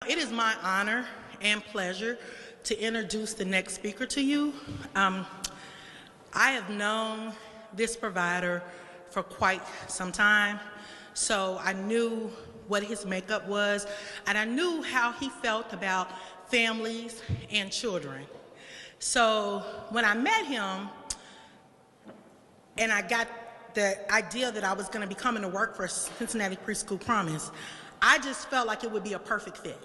It is my honor and pleasure to introduce the next speaker to you. I have known this provider for quite some time, so I knew what his makeup was, and I knew how he felt about families and children. So when I met him, and I got the idea that I was going to be coming to work for Cincinnati Preschool Promise, I just felt like it would be a perfect fit.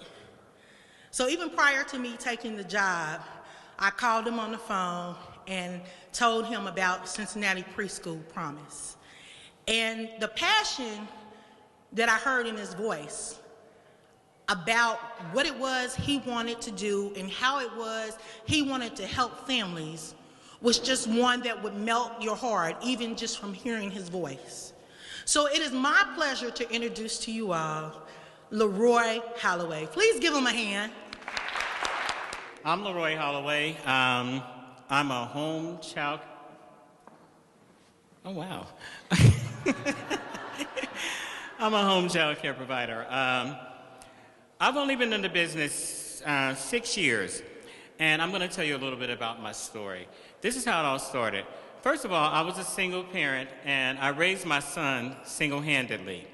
So even prior to me taking the job, I called him on the phone and told him about Cincinnati Preschool Promise. And the passion that I heard in his voice about what it was he wanted to do and how it was he wanted to help families was just one that would melt your heart, even just from hearing his voice. So it is my pleasure to introduce to you all Laroy Holloway. Please give him a hand. I'm Laroy Holloway. I'm a home child. Oh, wow. I'm a home child care provider. I've only been in the business 6 years, and I'm going to tell you a little bit about my story. This is how it all started. First of all, I was a single parent, and I raised my son single-handedly.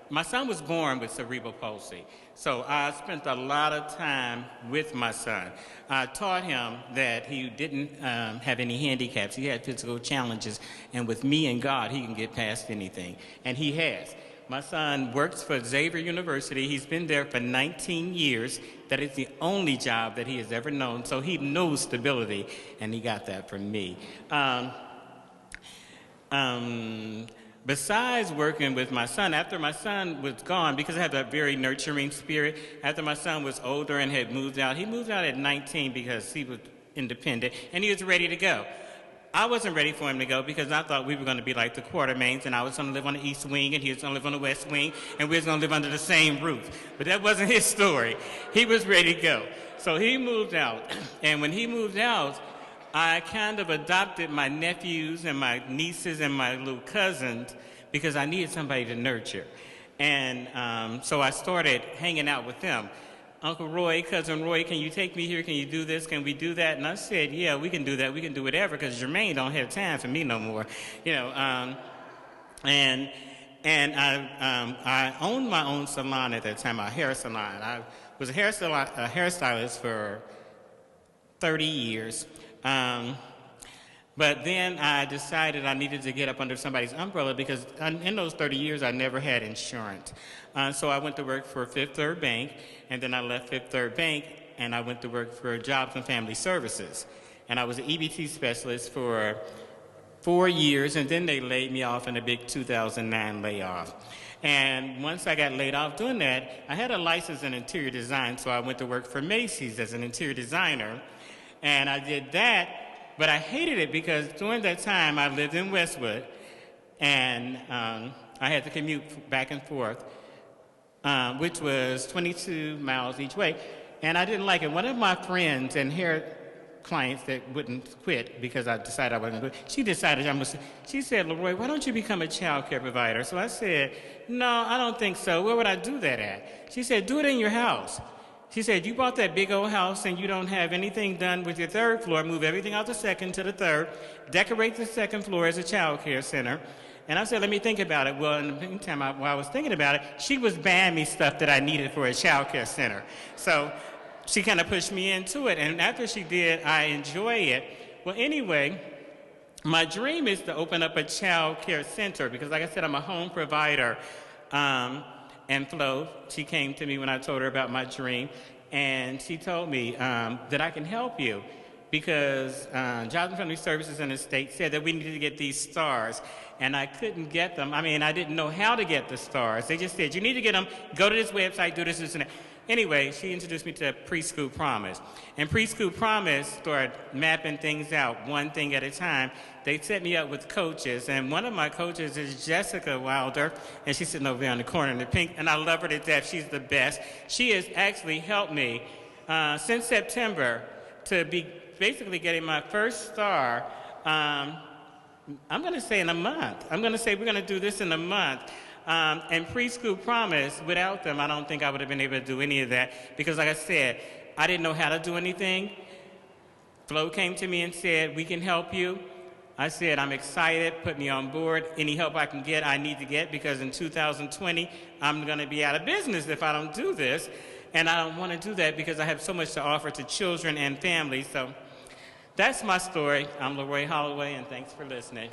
My son was born with cerebral palsy, so I spent a lot of time with my son. I taught him that he didn't have any handicaps. He had physical challenges, and with me and God, he can get past anything, and he has. My son works for Xavier University. He's been there for 19 years. That is the only job that he has ever known, so he knows stability, and he got that from me. Besides working with my son, after my son was gone, because I have a very nurturing spirit, after my son was older and had moved out, he moved out at 19 because he was independent, and he was ready to go. I wasn't ready for him to go because I thought we were going to be like the Quartermains, and I was going to live on the East Wing, and he was going to live on the West Wing, and we was going to live under the same roof. But that wasn't his story. He was ready to go. So he moved out, and when he moved out, I kind of adopted my nephews and my nieces and my little cousins because I needed somebody to nurture. And so I started hanging out with them. Uncle Roy, Cousin Roy, can you take me here? Can you do this? Can we do that? And I said, yeah, we can do that. We can do whatever, because Jermaine don't have time for me no more. And I owned my own salon at that time, a hair salon. I was a hairstylist for 30 years. But then I decided I needed to get up under somebody's umbrella because in those 30 years I never had insurance. So I went to work for Fifth Third Bank, and then I left Fifth Third Bank and I went to work for Jobs and Family Services. And I was an EBT specialist for 4 years, and then they laid me off in a big 2009 layoff. And once I got laid off doing that, I had a license in interior design, so I went to work for Macy's as an interior designer. And I did that, but I hated it because during that time I lived in Westwood, and I had to commute back and forth, which was 22 miles each way, and I didn't like it. One of my friends and hair clients that wouldn't quit because I decided I wasn't going to quit, she said, Laroy, why don't you become a child care provider? So I said, no, I don't think so. Where would I do that at? She said, do it in your house. She said, you bought that big old house and you don't have anything done with your third floor. Move everything out the second to the third. Decorate the second floor as a child care center. And I said, let me think about it. Well, in the meantime, while I was thinking about it, she was buying me stuff that I needed for a child care center. So she kind of pushed me into it. And after she did, I enjoy it. Well, anyway, my dream is to open up a child care center because, like I said, I'm a home provider. And Flo, she came to me when I told her about my dream, and she told me that I can help you because Jobs and Family Services in the state said that we needed to get these stars, and I couldn't get them. I mean, I didn't know how to get the stars. They just said, you need to get them, go to this website, do this, this, and that. Anyway, she introduced me to Preschool Promise. And Preschool Promise started mapping things out one thing at a time. They set me up with coaches, and one of my coaches is Jessica Wilder, and she's sitting over there in the corner in the pink, and I love her to death. She's the best. She has actually helped me since September to be basically getting my first star. I'm going to say in a month. I'm going to say we're going to do this in a month. And Preschool Promise, without them, I don't think I would have been able to do any of that because, like I said, I didn't know how to do anything. Flo came to me and said, we can help you. I said, I'm excited, put me on board. Any help I can get, I need to get because in 2020, I'm going to be out of business if I don't do this. And I don't want to do that because I have so much to offer to children and families. So that's my story. I'm Laroy Holloway, and thanks for listening.